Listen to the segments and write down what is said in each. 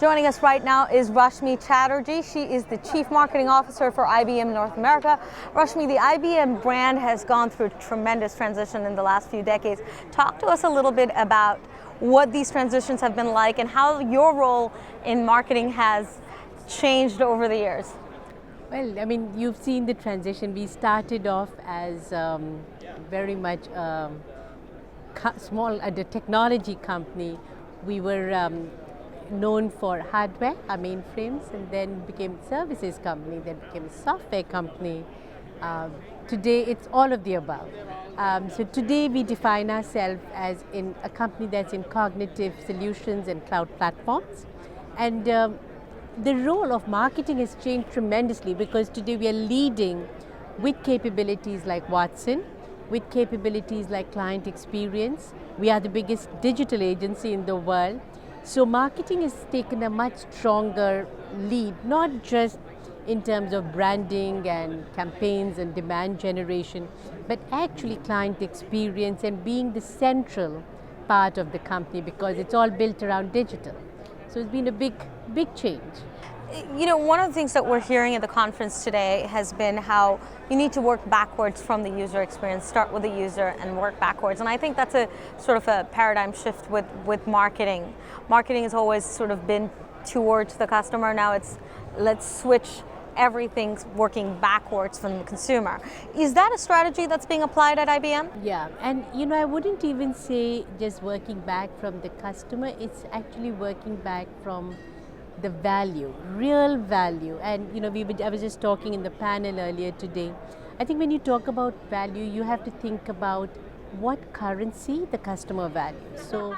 Joining us right now is Rashmy Chatterjee. She is the Chief Marketing Officer for IBM North America. Rashmy, the IBM brand has gone through tremendous transition in the last few decades. Talk to us a little bit about what these transitions have been like and how your role in marketing has changed over the years. Well, I mean, you've seen the transition. We started off as very much small, a technology company. We were known for hardware, our mainframes, and then became a services company, then became a software company. Today, it's all of the above. So today, we define ourselves as in a company that's in cognitive solutions and cloud platforms. And the role of marketing has changed tremendously because today we are leading with capabilities like Watson, with capabilities like client experience. We are the biggest digital agency in the world. So marketing has taken a much stronger lead, not just in terms of branding and campaigns and demand generation, but actually client experience and being the central part of the company because it's all built around digital. So it's been a big change. You know, one of the things that we're hearing at the conference today has been how you need to work backwards from the user experience, start with the user and work backwards. And I think that's a sort of a paradigm shift with marketing. Marketing has always sort of been towards the customer. Now it's let's switch everything working backwards from the consumer. Is that a strategy that's being applied at IBM? Yeah, and you know, I wouldn't even say just working back from the customer, it's actually working back from the value, real value. And you know, I was just talking in the panel earlier today. I think when you talk about value, you have to think about what currency the customer values. So,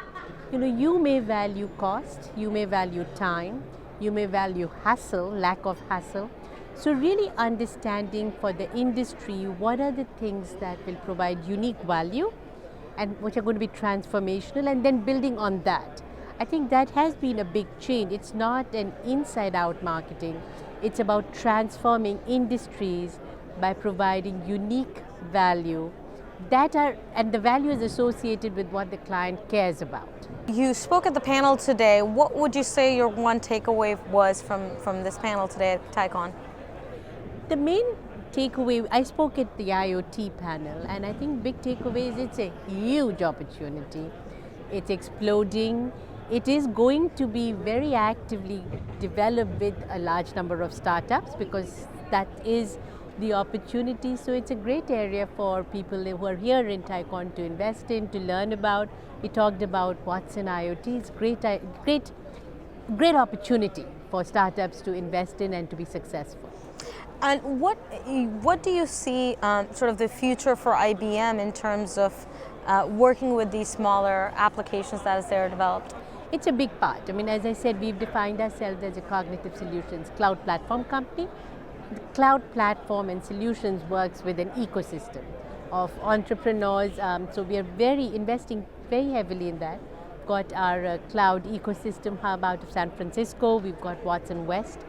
you know, you may value cost, you may value time, you may value hassle, lack of hassle. So really understanding for the industry, what are the things that will provide unique value and which are going to be transformational, and then building on that. I think that has been a big change. It's not an inside-out marketing. It's about transforming industries by providing unique value and the value is associated with what the client cares about. You spoke at the panel today. What would you say your one takeaway was from this panel today at TiCon? The main takeaway, I spoke at the IoT panel, and I think big takeaway is it's a huge opportunity. It's exploding. It is going to be very actively developed with a large number of startups because that is the opportunity. So it's a great area for people who are here in TiCon to invest in, to learn about. We talked about what's in IoT. It's great opportunity for startups to invest in and to be successful. And what do you see sort of the future for IBM in terms of working with these smaller applications that as they're developed? It's a big part. I mean, as I said, we've defined ourselves as a cognitive solutions cloud platform company. The cloud platform and solutions works with an ecosystem of entrepreneurs. So we are investing very heavily in that. We've got our cloud ecosystem hub out of San Francisco. We've got Watson West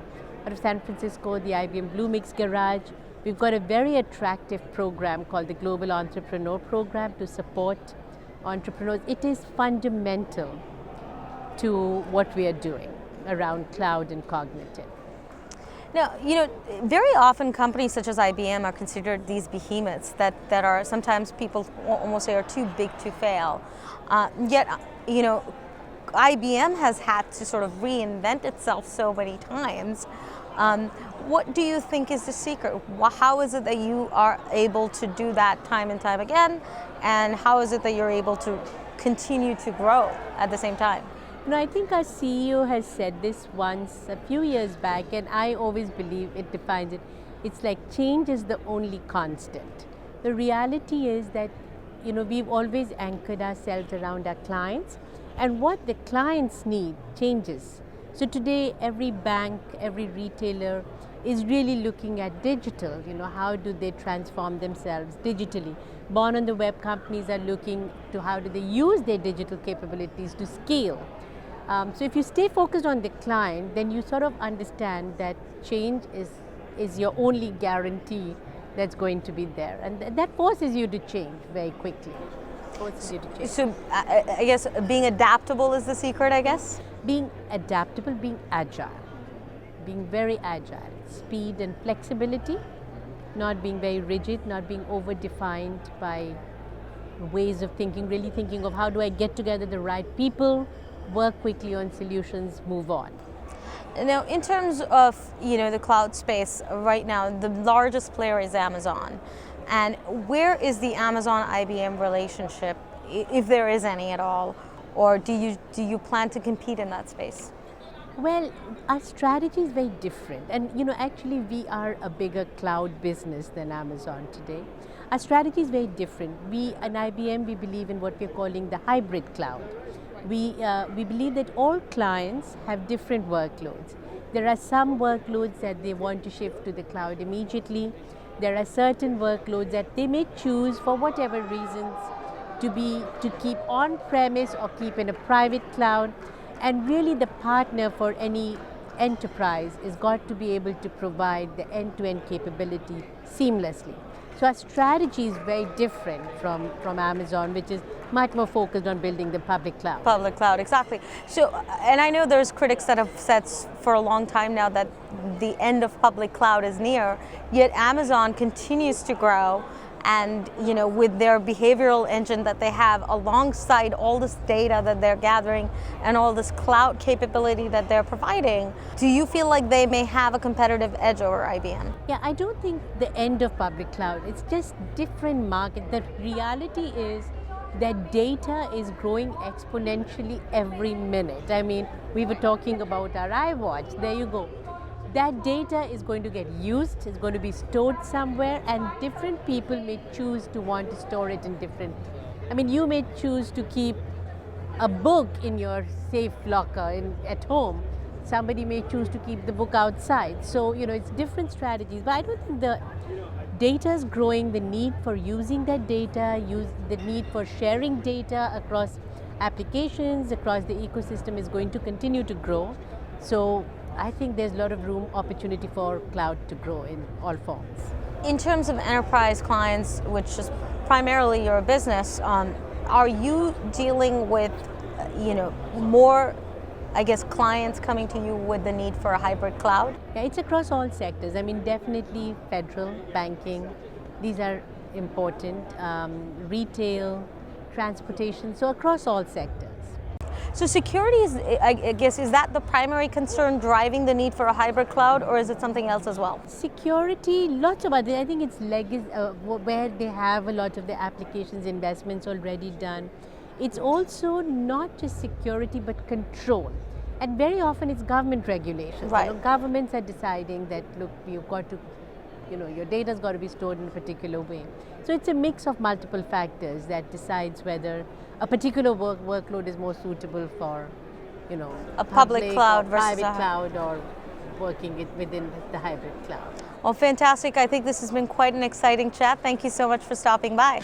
out of San Francisco, the IBM Bluemix Garage. We've got a very attractive program called the Global Entrepreneur Program to support entrepreneurs. It is fundamental to what we are doing around cloud and cognitive. Now, you know, very often companies such as IBM are considered these behemoths that are sometimes people almost say are too big to fail. Yet, you know, IBM has had to sort of reinvent itself so many times. What do you think is the secret? How is it that you are able to do that time and time again? And how is it that you're able to continue to grow at the same time? No, I think our CEO has said this once a few years back, and I always believe it defines it. It's like change is the only constant. The reality is that, you know, we've always anchored ourselves around our clients, and what the clients need changes. So today, every bank, every retailer is really looking at digital. You know, how do they transform themselves digitally? Born on the web companies are looking to how do they use their digital capabilities to scale. So if you stay focused on the client, then you sort of understand that change is your only guarantee that's going to be there. And that forces you to change very quickly. forces you to change. So I guess being adaptable is the secret, I guess? Being adaptable, being agile, being very agile, speed and flexibility, not being very rigid, not being over-defined by ways of thinking, really thinking of how do I get together the right people, work quickly on solutions, move on. Now, in terms of the cloud space right now, the largest player is Amazon. And where is the Amazon-IBM relationship, if there is any at all, or do you plan to compete in that space? Well, our strategy is very different, and actually we are a bigger cloud business than Amazon today. Our strategy is very different. We, in IBM, we believe in what we're calling the hybrid cloud. We believe that all clients have different workloads. There are some workloads that they want to shift to the cloud immediately. There are certain workloads that they may choose for whatever reasons to keep on-premise or keep in a private cloud. And really the partner for any enterprise is got to be able to provide the end-to-end capability seamlessly. So our strategy is very different from Amazon, which is much more focused on building the public cloud. Public cloud, exactly. So, and I know there's critics that have said for a long time now that the end of public cloud is near, yet Amazon continues to grow. And with their behavioral engine that they have alongside all this data that they're gathering and all this cloud capability that they're providing, do you feel like they may have a competitive edge over IBM? Yeah, I don't think the end of public cloud. It's just different market. The reality is that data is growing exponentially every minute. I mean, we were talking about our iWatch. There you go. That data is going to get used, it's going to be stored somewhere, and different people may choose to want to store it in different. I mean, you may choose to keep a book in your safe locker at home. Somebody may choose to keep the book outside. So, it's different strategies. But I don't think the data is growing, the need for using that data, the need for sharing data across applications, across the ecosystem is going to continue to grow. So I think there's a lot of room, opportunity for cloud to grow in all forms. In terms of enterprise clients, which is primarily your business, are you dealing with, more, I guess, clients coming to you with the need for a hybrid cloud? Yeah, it's across all sectors. I mean, definitely federal, banking, these are important, retail, transportation, so across all sectors. So security is, I guess, is that the primary concern driving the need for a hybrid cloud, or is it something else as well? Security, lots of other, I think it's legacy, where they have a lot of the applications investments already done. It's also not just security, but control. And very often it's government regulations. Right. Governments are deciding that, look, you've got to, your data's got to be stored in a particular way. So it's a mix of multiple factors that decides whether a particular workload is more suitable for, a public cloud versus private cloud, or working within the hybrid cloud. Well, fantastic. I think this has been quite an exciting chat. Thank you so much for stopping by.